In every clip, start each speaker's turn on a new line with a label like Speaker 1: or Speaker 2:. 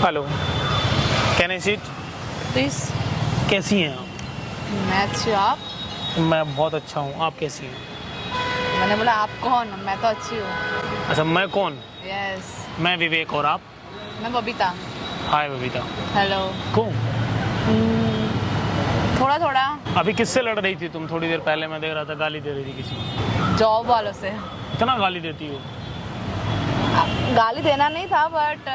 Speaker 1: Hello, can I sit?
Speaker 2: Please.
Speaker 1: कैसी हैं आप?
Speaker 2: मैं अच्छी हूँ, आप?
Speaker 1: मैं बहुत अच्छा हूँ, आप कैसी हैं?
Speaker 2: मैंने बोला आप कौन? मैं तो अच्छी हूँ।
Speaker 1: अच्छा, मैं कौन?
Speaker 2: यस।
Speaker 1: मैं विवेक, और आप?
Speaker 2: मैं बबीता।
Speaker 1: हाय बबीता।
Speaker 2: हेलो।
Speaker 1: कौन?
Speaker 2: थोड़ा थोड़ा
Speaker 1: अभी किससे लड़ रही थी तुम? थोड़ी देर पहले मैं देख रहा था गाली दे रही थी किसी को।
Speaker 2: जॉब वालों से।
Speaker 1: इतना गाली देती हो?
Speaker 2: गाली देना नहीं था बट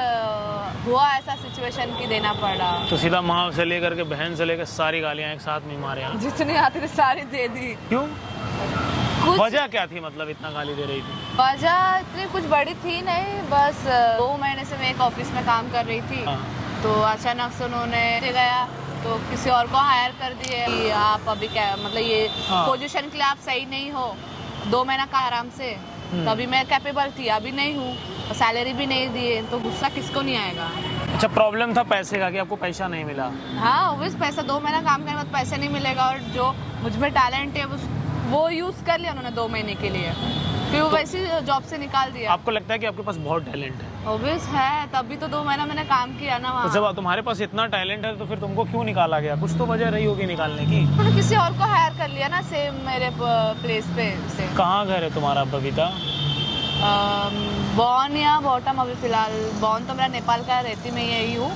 Speaker 2: हुआ ऐसा सिचुएशन कि देना पड़ा।
Speaker 1: तो सीधा माँ से लेकर के बहन से लेकर सारी गालियाँ एक साथ में मारे हैं।
Speaker 2: जितनी आती थी सारी दे दी।
Speaker 1: क्यों?
Speaker 2: कुछ
Speaker 1: वजह क्या थी, मतलब इतना गाली दे रही थी?
Speaker 2: वजह इतनी कुछ बड़ी थी नहीं, बस 2 महीने से मैं एक ऑफिस में काम कर रही थी।
Speaker 1: हाँ।
Speaker 2: तो अचानक से उन्होंने गया तो किसी और को हायर कर दिए कि आप अभी क्या मतलब ये
Speaker 1: हाँ।
Speaker 2: पोजीशन के लिए आप सही नहीं हो। 2 महीना का आराम से। तभी मैं कैपेबल थी, अभी नहीं हूँ, सैलरी भी नहीं दिए, तो गुस्सा किसको नहीं आएगा।
Speaker 1: अच्छा, प्रॉब्लम था पैसे का कि आपको पैसा नहीं मिला?
Speaker 2: हाँ ऑब्वियस, पैसा 2 महीना काम करने के बाद पैसे नहीं मिलेगा, और जो मुझ में टैलेंट है वो यूज़ कर लिया उन्होंने 2 महीने के लिए, फिर वो वैसे ही जॉब से निकाल दिया।
Speaker 1: आपको लगता है कि आपके पास बहुत टैलेंट है?
Speaker 2: ऑब्वियस है, तभी तो 2 महीना मैंने काम किया ना
Speaker 1: तो
Speaker 2: वहाँ।
Speaker 1: जब तुम्हारे पास इतना टैलेंट है तो फिर तुमको क्यों निकाला गया? कुछ तो वजह रही होगी निकालने की।
Speaker 2: उन्होंने किसी और को हायर कर लिया ना सेम मेरे प्लेस पे से।
Speaker 1: कहाँ घर है तुम्हारा बबीता?
Speaker 2: बॉर्न या बॉटम, अभी फिलहाल बॉर्न तो मेरा नेपाल का, रहती मैं यही हूँ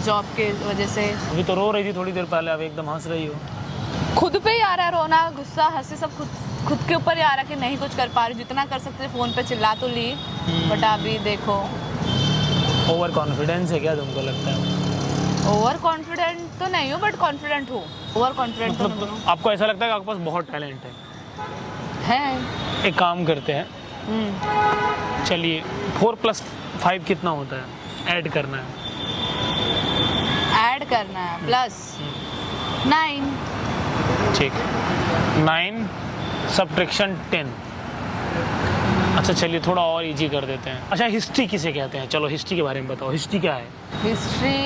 Speaker 2: जॉब के वजह से।
Speaker 1: अभी तो रो रही थी थोड़ी देर पहले, अब एकदम हंस रही हो।
Speaker 2: खुद पे ही आ रहा है रोना, गुस्सा, हंसी सब खुद के ऊपर ही आ रहा है कि नहीं कुछ कर पा रही। जितना कर सकते थे फ़ोन पे चिल्ला तो ली, बट अभी देखो।
Speaker 1: ओवर कॉन्फिडेंस है क्या तुमको लगता है?
Speaker 2: ओवर कॉन्फिडेंट तो नहीं हूँ बट कॉन्फिडेंट हूँ। ओवर कॉन्फिडेंट तो नहीं
Speaker 1: मतलब
Speaker 2: हूँ।
Speaker 1: आपको ऐसा लगता है कि आपके पास बहुत टैलेंट है? एक काम करते हैं, चलिए 4 + 5 कितना होता है? ऐड करना है।
Speaker 2: ऐड करना है प्लस 9।
Speaker 1: ठीक, 9 सब्ट्रैक्शन 10। अच्छा चलिए थोड़ा और इजी कर देते हैं। अच्छा, हिस्ट्री किसे कहते हैं? चलो हिस्ट्री के बारे में बताओ, हिस्ट्री क्या है?
Speaker 2: हिस्ट्री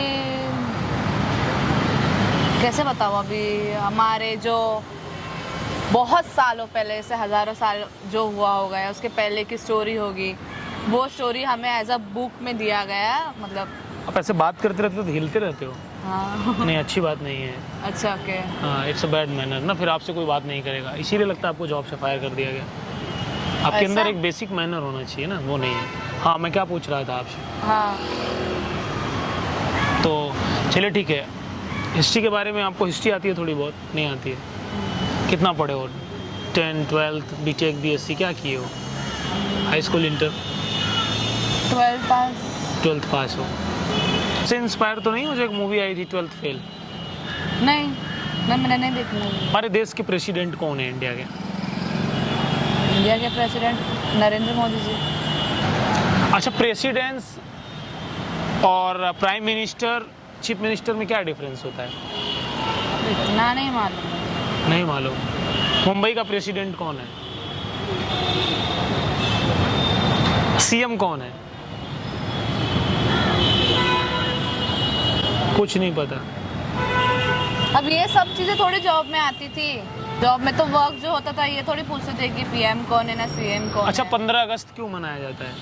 Speaker 2: कैसे बताऊँ? अभी हमारे जो बहुत सालों पहले से, हज़ारों साल जो हुआ होगा या उसके पहले की स्टोरी होगी, वो स्टोरी हमें एज अ बुक में दिया गया है। मतलब
Speaker 1: आप ऐसे बात करते रहते हो तो हिलते रहते हो।
Speaker 2: हाँ।
Speaker 1: नहीं, अच्छी बात नहीं है।
Speaker 2: अच्छा ओके।
Speaker 1: हाँ, इट्स अ बैड मैनर ना, फिर आपसे कोई बात नहीं करेगा, इसीलिए लगता है आपको जॉब से फायर कर दिया गया। आपके
Speaker 2: ऐसा?
Speaker 1: अंदर एक बेसिक मैनर होना चाहिए ना, वो नहीं है। हाँ, मैं क्या पूछ रहा था आपसे?
Speaker 2: हाँ
Speaker 1: तो चलिए ठीक है, हिस्ट्री के बारे में आपको हिस्ट्री आती है? थोड़ी बहुत? नहीं आती है? कितना पढ़े हो? 10, 12, बीटेक, बीएससी क्या किए हो? High school, inter?
Speaker 2: 12 पास।
Speaker 1: 12th पास हो। से इंस्पायर तो नहीं हो? जो एक मूवी आई थी 12th फेल,
Speaker 2: नहीं मैंने नहीं देखी मूवी।
Speaker 1: हमारे देश के प्रेसिडेंट कौन है इंडिया के?
Speaker 2: इंडिया के प्रेसिडेंट नरेंद्र मोदी जी।
Speaker 1: अच्छा, प्रेसिडेंट्स और प्राइम मिनिस्टर, चीफ मिनिस्टर में क्या डिफरेंस होता है?
Speaker 2: इतना नहीं मालूम।
Speaker 1: नहीं मालूम। मुंबई का प्रेसिडेंट कौन है? सीएम कौन है? कुछ नहीं पता।
Speaker 2: अब ये सब चीज़ें थोड़ी जॉब में आती थी। जॉब में तो वर्क जो होता था ये थोड़ी पूछते थे कि पीएम कौन है ना सीएम कौन
Speaker 1: अच्छा,
Speaker 2: है।
Speaker 1: 15 अगस्त क्यों मनाया जाता है?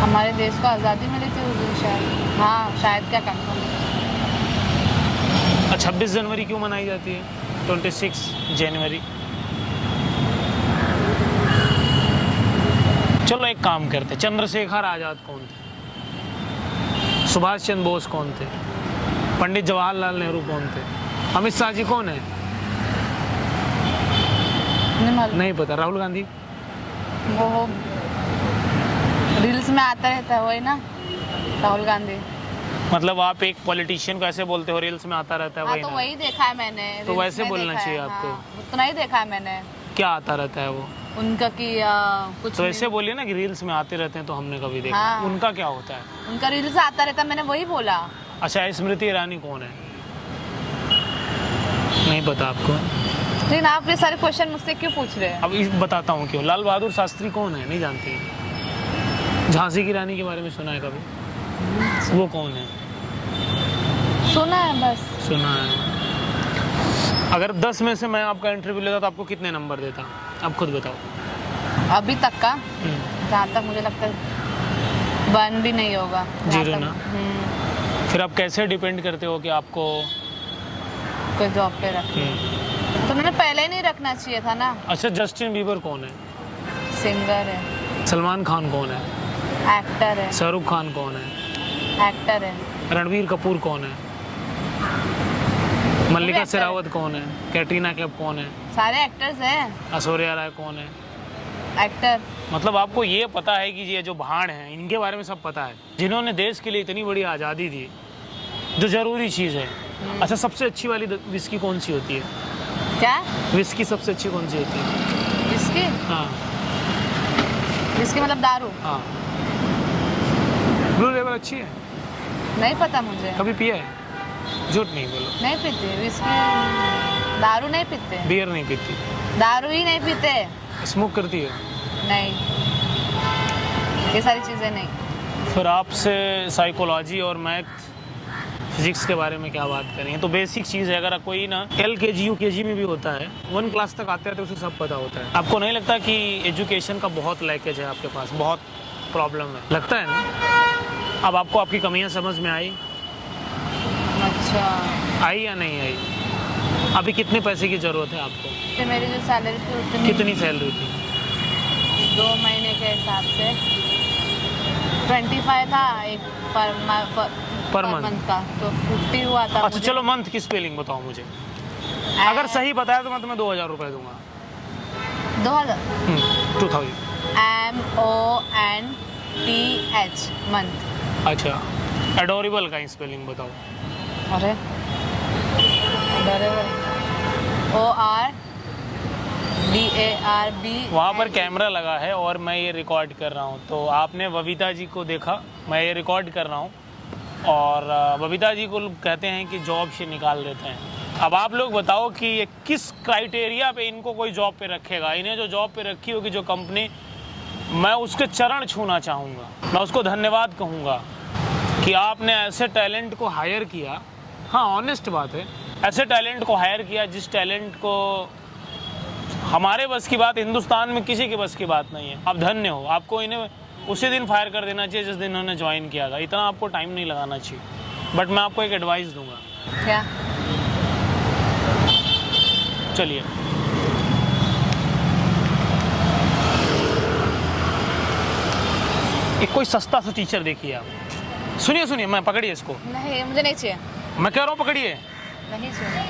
Speaker 2: हमारे देश को आज़ादी मिली थी उस दिन शायद। हाँ शायद, क्या कंफर्म।
Speaker 1: अच्छा, 26 जनवरी क्यों मनाई जाती है? 26 जनवरी। चलो एक काम करते, चंद्रशेखर आजाद कौन थे? सुभाष चंद्र बोस कौन थे? पंडित जवाहरलाल नेहरू कौन थे? अमित शाह जी कौन है?
Speaker 2: नहीं मालूम।
Speaker 1: नहीं पता। राहुल गांधी?
Speaker 2: वो रील्स में आता रहता है, वही ना राहुल गांधी।
Speaker 1: मतलब आप एक पॉलिटिशियन को ऐसे बोलते हो रील्स में आता रहता है?
Speaker 2: हाँ
Speaker 1: वही
Speaker 2: तो
Speaker 1: ना?
Speaker 2: वही देखा है मैंने।
Speaker 1: तो
Speaker 2: reels
Speaker 1: वैसे
Speaker 2: में
Speaker 1: बोलना
Speaker 2: देखा है,
Speaker 1: चाहिए आपको।
Speaker 2: हाँ, उतना ही देखा है मैंने।
Speaker 1: क्या आता रहता है वो?
Speaker 2: उनका कि कुछ
Speaker 1: तो
Speaker 2: नहीं।
Speaker 1: ऐसे बोलिए ना कि रील्स में आते रहते हैं तो हमने कभी देखा।
Speaker 2: हाँ।
Speaker 1: उनका क्या होता है?
Speaker 2: उनका रील्स आता रहता है, मैंने वही बोला।
Speaker 1: अच्छा, स्मृति ईरानी कौन है? नहीं पता आपको?
Speaker 2: लेकिन आप ये सारे क्वेश्चन मुझसे क्यों पूछ रहे हैं?
Speaker 1: अब बताता हूँ क्यों। लाल बहादुर शास्त्री कौन है? नहीं जानती? झांसी की रानी के बारे में सुना है कभी? वो कौन है?
Speaker 2: सुना है बस।
Speaker 1: सुना है। अगर 10 में से मैं आपका इंटरव्यू लेता तो आपको कितने नंबर देता? आप खुद बताओ।
Speaker 2: अभी तक का जहाँ तक मुझे लगता है 1 भी नहीं होगा।
Speaker 1: 0 ना? फिर आप कैसे डिपेंड करते हो कि आपको
Speaker 2: कोई जॉब पे रखे? तो मैंने पहले ही नहीं रखना चाहिए था ना।
Speaker 1: अच्छा, जस्टिन बीबर कौन है?
Speaker 2: सिंगर है।
Speaker 1: सलमान खान कौन है?
Speaker 2: एक्टर है।
Speaker 1: शाहरुख खान कौन है?
Speaker 2: एक्टर है।
Speaker 1: रणबीर कपूर कौन है? मल्लिका
Speaker 2: एक्टर
Speaker 1: शेरावत कौन है? कैटरीना कैफ कौन है?
Speaker 2: सारे एक्टर्स हैं।
Speaker 1: ऐश्वर्या राय कौन है?
Speaker 2: एक्टर।
Speaker 1: मतलब आपको ये पता है कि ये जो भाड़ हैं इनके बारे में सब पता है, जिन्होंने देश के लिए इतनी बड़ी आज़ादी दी, जो ज़रूरी चीज़ है। अच्छा, सबसे अच्छी वाली विस्की कौन सी होती है?
Speaker 2: क्या?
Speaker 1: विस्की सबसे अच्छी कौन सी होती है?
Speaker 2: विस्की?
Speaker 1: हाँ
Speaker 2: विस्की मतलब दारू?
Speaker 1: हाँ। ब्लू लेबल अच्छी है?
Speaker 2: नहीं पता मुझे।
Speaker 1: कभी पिया है? झूठ नहीं बोलो।
Speaker 2: नहीं पीते विस्की, दारू नहीं पीते।
Speaker 1: बियर नहीं पीती?
Speaker 2: दारू ही नहीं पीते।
Speaker 1: स्मोक करती है?
Speaker 2: नहीं, ये सारी चीज़ें नहीं।
Speaker 1: फिर आपसे साइकोलॉजी और मैथ फिजिक्स के बारे में क्या बात करेंगे? तो बेसिक चीज़ है, अगर कोई ना LKG UKG में भी होता है, 1 क्लास तक आते हैं तो उसे सब पता होता है। आपको नहीं लगता कि एजुकेशन का बहुत लैकेज है आपके पास, बहुत प्रॉब्लम है? लगता है ना? अब आपको आपकी कमियां समझ में आई?
Speaker 2: अच्छा।
Speaker 1: आई या नहीं आई? अभी कितने पैसे की ज़रूरत है आपको?
Speaker 2: तो मेरी जो सैलरी थी उतनी।
Speaker 1: कितनी सैलरी थी?
Speaker 2: 2 महीने के हिसाब से 25 था एक पर मंथ का, तो 50 हुआ था।
Speaker 1: अच्छा चलो, मंथ की स्पेलिंग बताओ मुझे। अगर सही बताया तो मैं तुम्हें 2000 रुपये दूंगा। 2000
Speaker 2: MONTH मंथ।
Speaker 1: अच्छा, एडोरेबल का स्पेलिंग बताओ।
Speaker 2: अरे ORDARB।
Speaker 1: वहाँ पर कैमरा लगा है और मैं ये रिकॉर्ड कर रहा हूँ, तो आपने बबीता जी को देखा, मैं ये रिकॉर्ड कर रहा हूँ, और बबीता जी को कहते हैं कि जॉब से निकाल देते हैं। अब आप लोग बताओ कि ये किस क्राइटेरिया पे इनको कोई जॉब पे रखेगा? इन्हें जो जॉब पे रखी होगी जो कंपनी, मैं उसके चरण छूना चाहूँगा, मैं उसको धन्यवाद कहूँगा कि आपने ऐसे टैलेंट को हायर किया। हाँ, ऑनेस्ट बात है, ऐसे टैलेंट को हायर किया जिस टैलेंट को हमारे बस की बात, हिंदुस्तान में किसी के बस की बात नहीं है। आप धन्य हो। आपको इन्हें उसी दिन फायर कर देना चाहिए जिस दिन उन्होंने ज्वाइन किया था। इतना आपको टाइम नहीं लगाना चाहिए। बट मैं आपको एक एडवाइस दूंगा।
Speaker 2: क्या?
Speaker 1: चलिए, एक कोई सस्ता सा टीचर देखिए आप। सुनिए सुनिए, मैं पकड़िए इसको।
Speaker 2: नहीं, मुझे नहीं चाहिए।
Speaker 1: मैं कह रहा हूँ पकड़िए।
Speaker 2: नहीं चाहिए।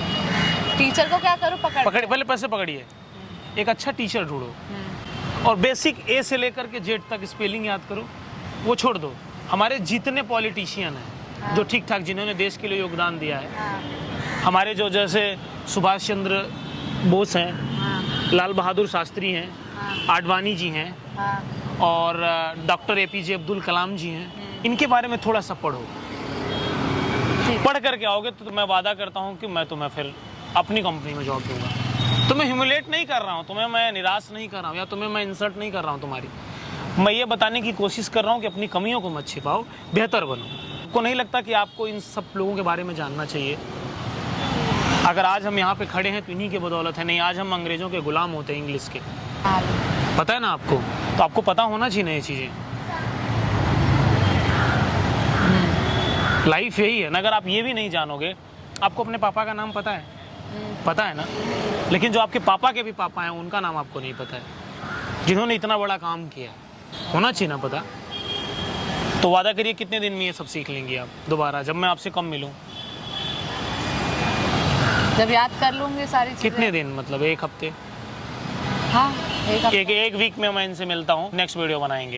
Speaker 2: टीचर को क्या करूँ?
Speaker 1: पकड़िए, पहले पैसे पकड़िए। एक अच्छा टीचर ढूंढो और बेसिक A से लेकर के Z तक स्पेलिंग याद करो। वो छोड़ दो, हमारे जितने पॉलिटिशियन हैं जो ठीक ठाक, जिन्होंने देश के लिए योगदान दिया है, हमारे जो जैसे सुभाष चंद्र बोस हैं, लाल बहादुर शास्त्री हैं, आडवाणी जी हैं, और डॉक्टर APJ अब्दुल कलाम जी हैं, इनके बारे में थोड़ा सा पढ़ो। पढ़ करके आओगे तो मैं वादा करता हूँ कि मैं तुम्हें फिर अपनी कंपनी में जॉब दूंगा। तुम्हें ह्यूमिलेट नहीं कर रहा हूँ, तुम्हें मैं निराश नहीं कर रहा हूँ, या तुम्हें मैं इंसल्ट नहीं कर रहा हूँ तुम्हारी। मैं ये बताने की कोशिश कर रहा हूँ कि अपनी कमियों को मत छिपाओ, बेहतर बनो। आपको नहीं लगता कि आपको इन सब लोगों के बारे में जानना चाहिए? अगर आज हम यहाँ पे खड़े हैं तो इन्हीं की बदौलत है, नहीं आज हम अंग्रेज़ों के गुलाम होते हैं, इंग्लिश के। पता है ना आपको? तो आपको पता होना चाहिए ये चीज़ें। लाइफ यही है ना। अगर आप ये भी नहीं जानोगे, आपको अपने पापा का नाम पता है? पता है ना। लेकिन जो आपके पापा के भी पापा हैं उनका नाम आपको नहीं पता है, जिन्होंने इतना बड़ा काम किया। होना चाहिए ना पता। तो वादा करिए कितने दिन में ये सब सीख लेंगी आप दोबारा, जब मैं आपसे कम मिलूं?
Speaker 2: जब याद कर लूंगी सारी चीजें।
Speaker 1: कितने दिन, मतलब 1 हफ्ते?
Speaker 2: हाँ, एक हफ्ते।
Speaker 1: एक वीक में मैं इनसे मिलता हूँ, नेक्स्ट वीडियो बनाएंगे।